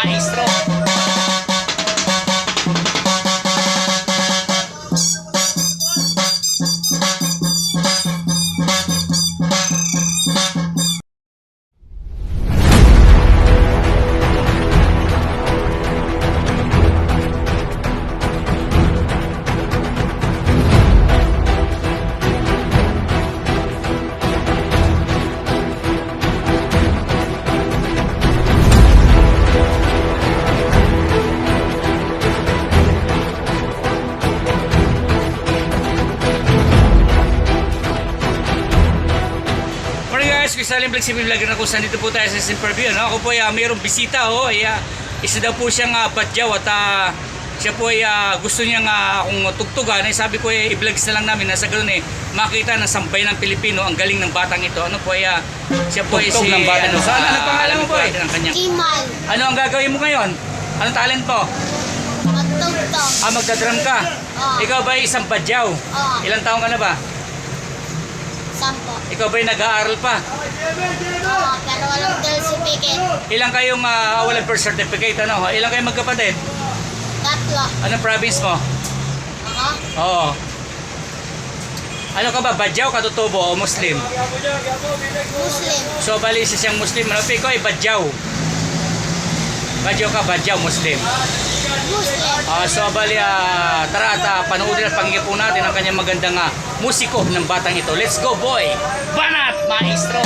maestro. Saling flexible vlogger na kung saan dito po tayo sa Simperview, no? Ako po ay mayroong bisita, isa daw po siyang badyaw at siya po ay gusto niyang akong tugtugan. Sabi ko i-vlogs na lang namin nasa ganoon makita ng sambay ng Pilipino ang galing ng batang ito. Ano po siya po ay si ng bata. Saan ang pangalan mo po Imal. Ano ang gagawin mo ngayon? Anong talent mo? Magtugtog. Magdadrum ka? Ikaw ba ay isang badyaw? Ilang taong ka na ba? 10. Ikaw ba ay nag-aaral pa? Pero walang certificate. Ilang kayong walang birth certificate? Ano? Ilang kayong magkapatid? 3. Anong province mo? Ako? Oo. Ano ka ba? Badyaw, katutubo o Muslim? Muslim. So, bali isa siyang Muslim. Ano? Ikaw ay badyaw. Badyaw ka, badyaw, Muslim. Muslim. So, bali, tara at panoodin at pakinggan po natin ang kanyang magandang musiko ng batang ito. Let's go, boy! Banat, maestro!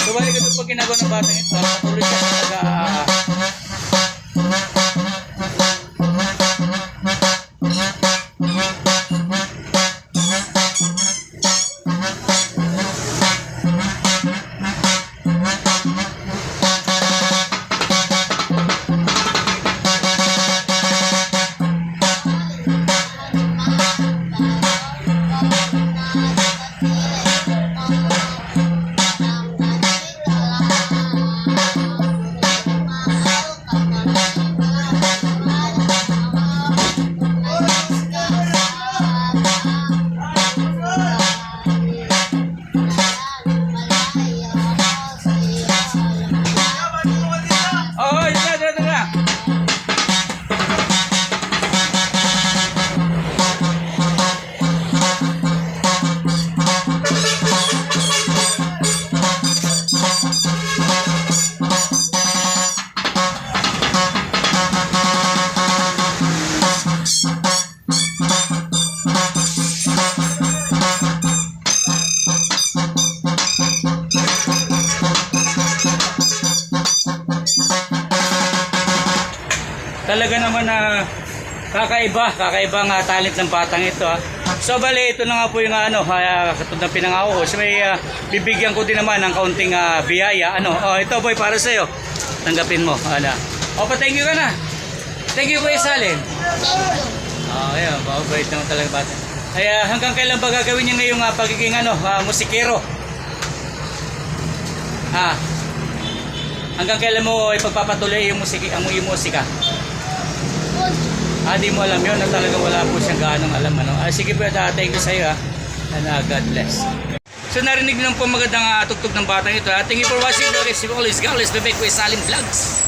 So, bali ka pag ginagawa ng batang ito, patuloy siya sa talaga naman na kakaibang talent ng batang ito. So bali ito na nga po yung katulad ng pinangako ko. So may bibigyan ko din naman ng kaunting biyaya. Ito boy para sa iyo. Tanggapin mo. Thank you ka na. Thank you Kuya Salin. Thank you. Ayan, bait naman talaga bata. Kaya hanggang kailan ba gagawin niya ngayong pagiging musikero? Hanggang kailan mo ipagpapatuloy yung musika? Di mo alam yun, talaga wala po siyang gaanong alam. Sige po, thank you sa iyo and God bless. So narinig niyo po magandang tugtog ng batang ito. Thank you for watching. God bless. God bless. Bye-bye, Kuya Salim Vlogs.